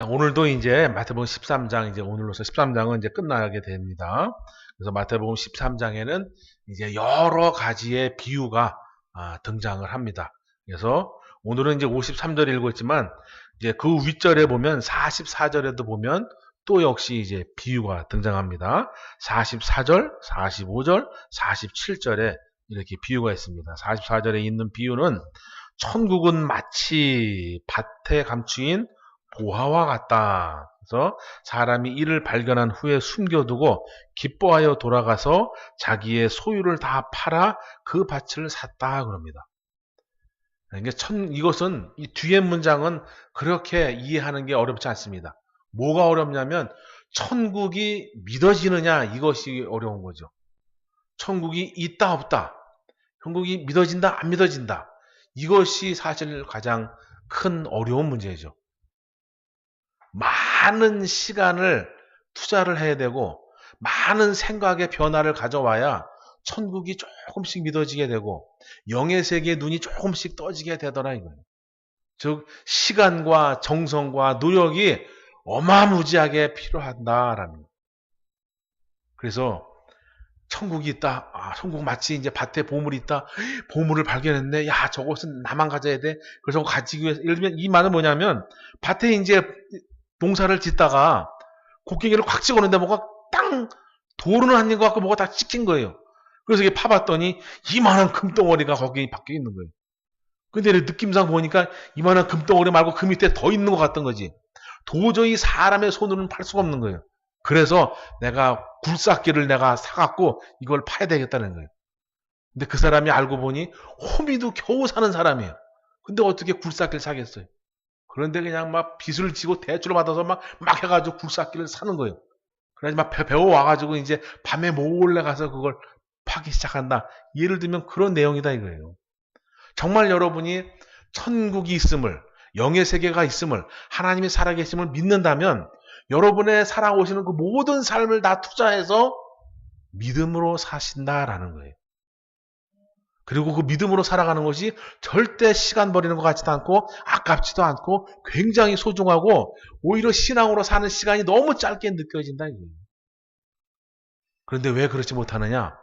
오늘도 이제 마태복음 13장, 이제 오늘로서 13장은 이제 끝나게 됩니다. 그래서 마태복음 13장에는 이제 여러 가지의 비유가 등장을 합니다. 그래서 오늘은 이제 53절 읽었지만, 이제 그 윗절에 보면 44절에도 보면 또 역시 이제 비유가 등장합니다. 44절, 45절, 47절에 이렇게 비유가 있습니다. 44절에 있는 비유는 천국은 마치 밭에 감추인 보화와 같다. 그래서 사람이 이를 발견한 후에 숨겨두고 기뻐하여 돌아가서 자기의 소유를 다 팔아 그 밭을 샀다 그럽니다. 이것은 이 뒤에 문장은 그렇게 이해하는 게 어렵지 않습니다. 뭐가 어렵냐면 천국이 믿어지느냐, 이것이 어려운 거죠. 천국이 있다 없다, 천국이 믿어진다 안 믿어진다, 이것이 사실 가장 큰 어려운 문제죠. 많은 시간을 투자를 해야 되고 많은 생각의 변화를 가져와야 천국이 조금씩 믿어지게 되고 영의 세계의 눈이 조금씩 떠지게 되더라 이거예요. 즉 시간과 정성과 노력이 어마무지하게 필요하다라는 거예요. 그래서 천국이 있다. 천국 마치 이제 밭에 보물이 있다. 보물을 발견했네. 야, 저것은 나만 가져야 돼. 그래서 가지기 위해서, 예를 들면 이 말은 뭐냐면 밭에 이제 농사를 짓다가 곡괭이를 콱 찍었는데 뭐가 땅 도루는 아닌 것 같고 뭐가 다 찍힌 거예요. 그래서 이게 파봤더니 이만한 금덩어리가 거기 박혀 있는 거예요. 근데 느낌상 보니까 이만한 금덩어리 말고 그 밑에 더 있는 것 같던 거지. 도저히 사람의 손으로는 팔 수가 없는 거예요. 그래서 내가 굴삭기를 내가 사갖고 이걸 파야 되겠다는 거예요. 근데 그 사람이 알고 보니 호미도 겨우 사는 사람이에요. 근데 어떻게 굴삭기를 사겠어요? 그런데 그냥 막 빚을 지고 대출을 받아서 막 해가지고 굴삭기를 사는 거예요. 그래서 막 배워와가지고 이제 밤에 몰래 가서 그걸 파기 시작한다. 예를 들면 그런 내용이다 이거예요. 정말 여러분이 천국이 있음을, 영의 세계가 있음을, 하나님이 살아계심을 믿는다면 여러분의 살아오시는 그 모든 삶을 다 투자해서 믿음으로 사신다라는 거예요. 그리고 그 믿음으로 살아가는 것이 절대 시간 버리는 것 같지도 않고 아깝지도 않고 굉장히 소중하고 오히려 신앙으로 사는 시간이 너무 짧게 느껴진다 이거예요. 그런데 왜 그렇지 못하느냐?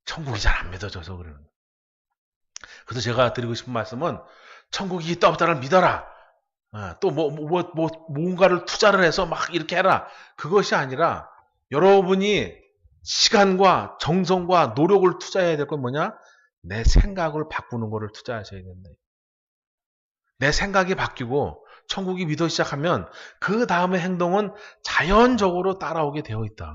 천국이 잘 안 믿어져서 그러는 거예요. 그래서 제가 드리고 싶은 말씀은 천국이 있다 없다를 믿어라. 또 뭔가를 투자를 해서 막 이렇게 해라. 그것이 아니라 여러분이 시간과 정성과 노력을 투자해야 될 건 뭐냐? 내 생각을 바꾸는 거를 투자하셔야 된다. 내 생각이 바뀌고 천국이 믿어 시작하면 그 다음의 행동은 자연적으로 따라오게 되어 있다.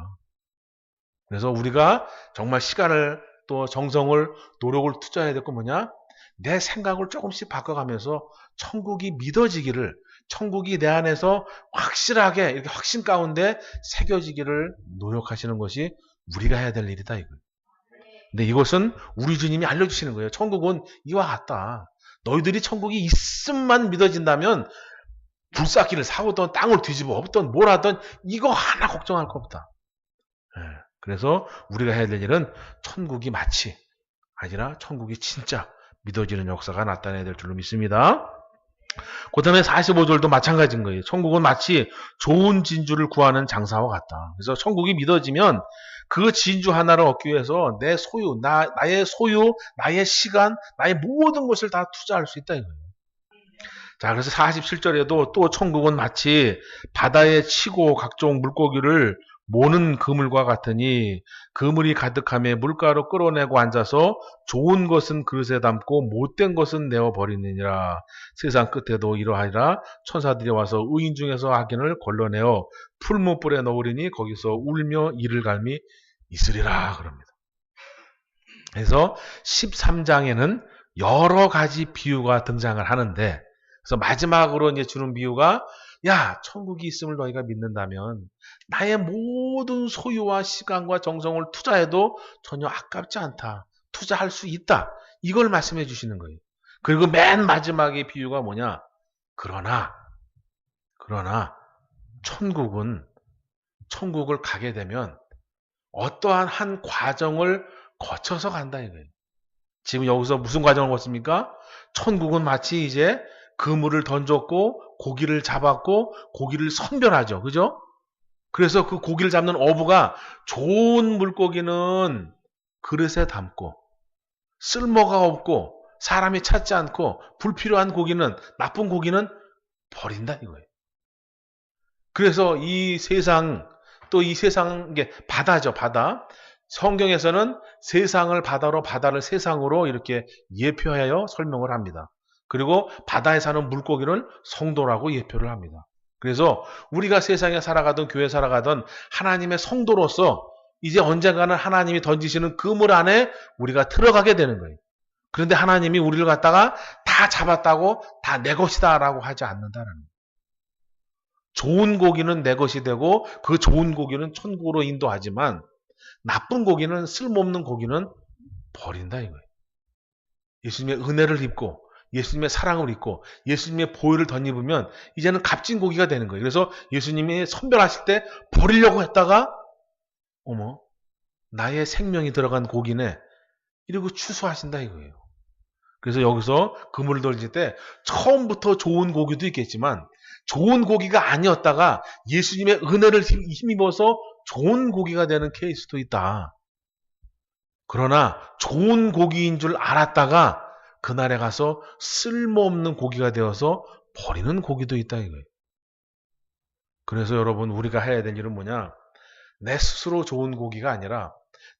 그래서 우리가 정말 시간을 또 정성을 노력을 투자해야 될 건 뭐냐? 내 생각을 조금씩 바꿔가면서 천국이 믿어지기를, 천국이 내 안에서 확실하게 이렇게 확신 가운데 새겨지기를 노력하시는 것이 우리가 해야 될 일이다 이거예요. 근데 이것은 우리 주님이 알려주시는 거예요. 천국은 이와 같다. 너희들이 천국이 있음만 믿어진다면 불삭기를 사오던 땅을 뒤집어 엎던 뭘 하던 이거 하나 걱정할 거 없다. 그래서 우리가 해야 될 일은 천국이 마치 아니라 천국이 진짜 믿어지는 역사가 나타나야 될 줄로 믿습니다. 그 다음에 45절도 마찬가지인 거예요. 천국은 마치 좋은 진주를 구하는 장사와 같다. 그래서 천국이 믿어지면 그 진주 하나를 얻기 위해서 내 소유, 나의 소유, 나의 시간, 나의 모든 것을 다 투자할 수 있다 이거예요. 자, 그래서 47절에도 또 천국은 마치 바다에 치고 각종 물고기를 모는 그물과 같으니 그물이 가득함에 물가로 끌어내고 앉아서 좋은 것은 그릇에 담고 못된 것은 내어버리느니라. 세상 끝에도 이러하리라. 천사들이 와서 의인 중에서 악인을 걸러내어 풀무불에 넣으리니 거기서 울며 이를 갈미 있으리라 그럽니다. 그래서 13장에는 여러 가지 비유가 등장을 하는데, 그래서 마지막으로 이제 주는 비유가, 야, 천국이 있음을 너희가 믿는다면 나의 모든 소유와 시간과 정성을 투자해도 전혀 아깝지 않다. 투자할 수 있다. 이걸 말씀해 주시는 거예요. 그리고 맨 마지막의 비유가 뭐냐? 그러나 천국을 가게 되면 어떠한 한 과정을 거쳐서 간다 이거예요. 지금 여기서 무슨 과정을 거칩니까? 천국은 마치 이제 그물을 던졌고 고기를 잡았고 고기를 선별하죠. 그죠? 그래서 그 고기를 잡는 어부가 좋은 물고기는 그릇에 담고 쓸모가 없고 사람이 찾지 않고 불필요한 고기는 나쁜 고기는 버린다 이거예요. 그래서 이 세상 또 이 세상 게 바다죠. 바다. 성경에서는 세상을 바다로 바다를 세상으로 이렇게 예표하여 설명을 합니다. 그리고 바다에 사는 물고기를 성도라고 예표를 합니다. 그래서 우리가 세상에 살아가던 교회 살아가던 하나님의 성도로서 이제 언젠가는 하나님이 던지시는 그물 안에 우리가 들어가게 되는 거예요. 그런데 하나님이 우리를 갖다가 다 잡았다고 다 내 것이다 라고 하지 않는다는 거예요. 좋은 고기는 내 것이 되고 그 좋은 고기는 천국으로 인도하지만 나쁜 고기는 쓸모없는 고기는 버린다 이거예요. 예수님의 은혜를 입고 예수님의 사랑을 입고 예수님의 보혈을 덧입으면 이제는 값진 고기가 되는 거예요. 그래서 예수님이 선별하실 때 버리려고 했다가 어머 나의 생명이 들어간 고기네 이러고 취소하신다 이거예요. 그래서 여기서 그물을 던질 때 처음부터 좋은 고기도 있겠지만 좋은 고기가 아니었다가 예수님의 은혜를 힘입어서 좋은 고기가 되는 케이스도 있다. 그러나 좋은 고기인 줄 알았다가 그날에 가서 쓸모없는 고기가 되어서 버리는 고기도 있다 이거예요. 그래서 여러분 우리가 해야 될 일은 뭐냐? 내 스스로 좋은 고기가 아니라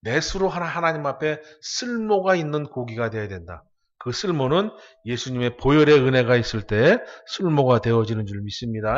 내 스스로 하나님 앞에 쓸모가 있는 고기가 되어야 된다. 그 쓸모는 예수님의 보혈의 은혜가 있을 때 쓸모가 되어지는 줄 믿습니다.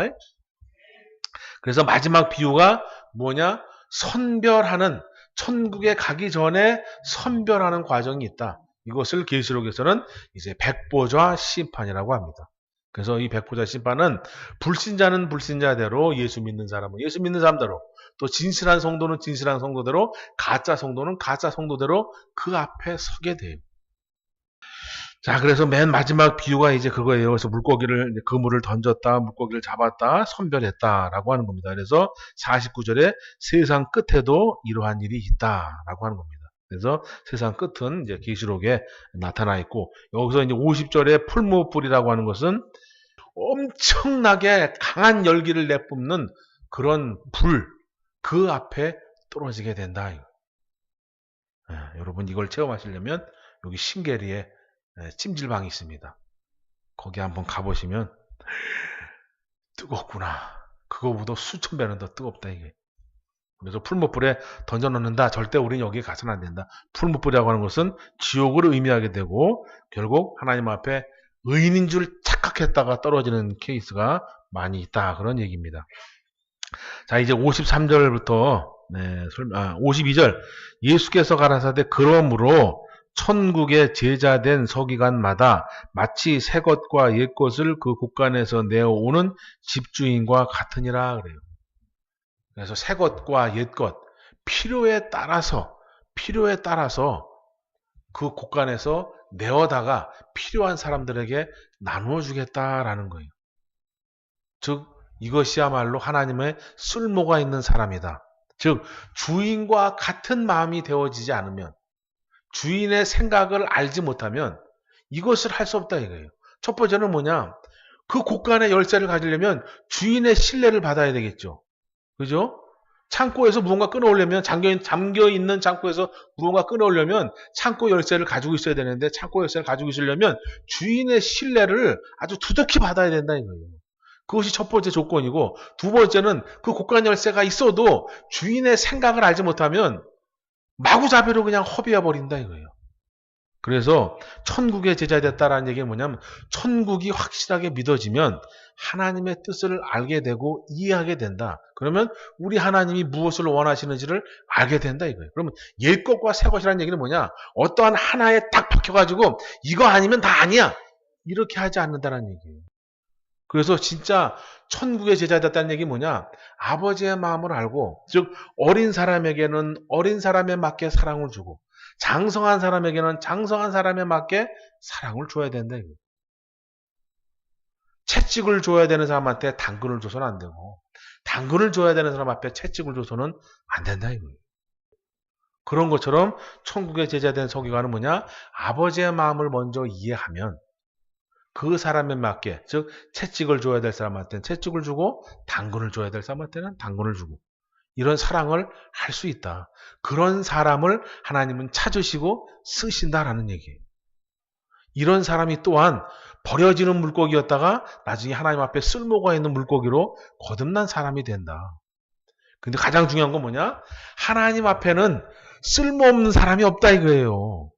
그래서 마지막 비유가 뭐냐? 선별하는, 천국에 가기 전에 선별하는 과정이 있다. 이것을 계시록에서는 이제 백보자 심판이라고 합니다. 그래서 이 백보자 심판은 불신자는 불신자대로 예수 믿는 사람은 예수 믿는 사람대로 또 진실한 성도는 진실한 성도대로 가짜 성도는 가짜 성도대로 그 앞에 서게 돼요. 자, 그래서 맨 마지막 비유가 이제 그거예요. 그래서 물고기를, 그물을 던졌다, 물고기를 잡았다, 선별했다라고 하는 겁니다. 그래서 49절에 세상 끝에도 이러한 일이 있다라고 하는 겁니다. 그래서 세상 끝은 이제 계시록에 나타나 있고, 여기서 이제 50절에 풀무불이라고 하는 것은 엄청나게 강한 열기를 내뿜는 그런 불, 그 앞에 떨어지게 된다. 여러분 이걸 체험하시려면 여기 신계리에 찜질방이 있습니다. 거기 한번 가보시면 뜨겁구나. 그거보다 수천 배는 더 뜨겁다 이게. 그래서 풀무불에 던져놓는다. 절대 우리는 여기에 가서는 안 된다. 풀무불이라고 하는 것은 지옥을 의미하게 되고 결국 하나님 앞에 의인인 줄 착각했다가 떨어지는 케이스가 많이 있다. 그런 얘기입니다. 자, 이제 53절부터 52절 예수께서 가라사대 그러므로 천국의 제자된 서기관마다 마치 새 것과 옛 것을 그 곳간에서 내어오는 집주인과 같으니라 그래요. 그래서 새 것과 옛 것, 필요에 따라서 그 곳간에서 내어다가 필요한 사람들에게 나누어 주겠다라는 거예요. 즉 이것이야말로 하나님의 쓸모가 있는 사람이다. 즉 주인과 같은 마음이 되어지지 않으면 주인의 생각을 알지 못하면 이것을 할 수 없다 이거예요. 첫 번째는 뭐냐? 그 곳간의 열쇠를 가지려면 주인의 신뢰를 받아야 되겠죠. 그죠? 창고에서 무언가 끊어오려면 잠겨있는 창고에서 무언가 끊어오려면 창고 열쇠를 가지고 있어야 되는데 창고 열쇠를 가지고 있으려면 주인의 신뢰를 아주 두둑히 받아야 된다 이거예요. 그것이 첫 번째 조건이고 두 번째는 그 곳간 열쇠가 있어도 주인의 생각을 알지 못하면 마구잡이로 그냥 허비해버린다 이거예요. 그래서 천국의 제자 됐다라는 얘기는 뭐냐면 천국이 확실하게 믿어지면 하나님의 뜻을 알게 되고 이해하게 된다. 그러면 우리 하나님이 무엇을 원하시는지를 알게 된다 이거예요. 그러면 옛 것과 새 것이라는 얘기는 뭐냐? 어떠한 하나에 딱 박혀가지고 이거 아니면 다 아니야. 이렇게 하지 않는다는 얘기예요. 그래서 진짜 천국의 제자 됐다는 얘기 뭐냐? 아버지의 마음을 알고 즉 어린 사람에게는 어린 사람에 맞게 사랑을 주고 장성한 사람에게는 장성한 사람에 맞게 사랑을 줘야 된다. 채찍을 줘야 되는 사람한테 당근을 줘서는 안 되고 당근을 줘야 되는 사람 앞에 채찍을 줘서는 안 된다 이거예요. 그런 것처럼 천국의 제자 된 서기관은 뭐냐? 아버지의 마음을 먼저 이해하면 그 사람에 맞게, 즉 채찍을 줘야 될 사람한테는 채찍을 주고 당근을 줘야 될 사람한테는 당근을 주고 이런 사랑을 할 수 있다. 그런 사람을 하나님은 찾으시고 쓰신다라는 얘기예요. 이런 사람이 또한 버려지는 물고기였다가 나중에 하나님 앞에 쓸모가 있는 물고기로 거듭난 사람이 된다. 근데 가장 중요한 건 뭐냐? 하나님 앞에는 쓸모없는 사람이 없다 이거예요.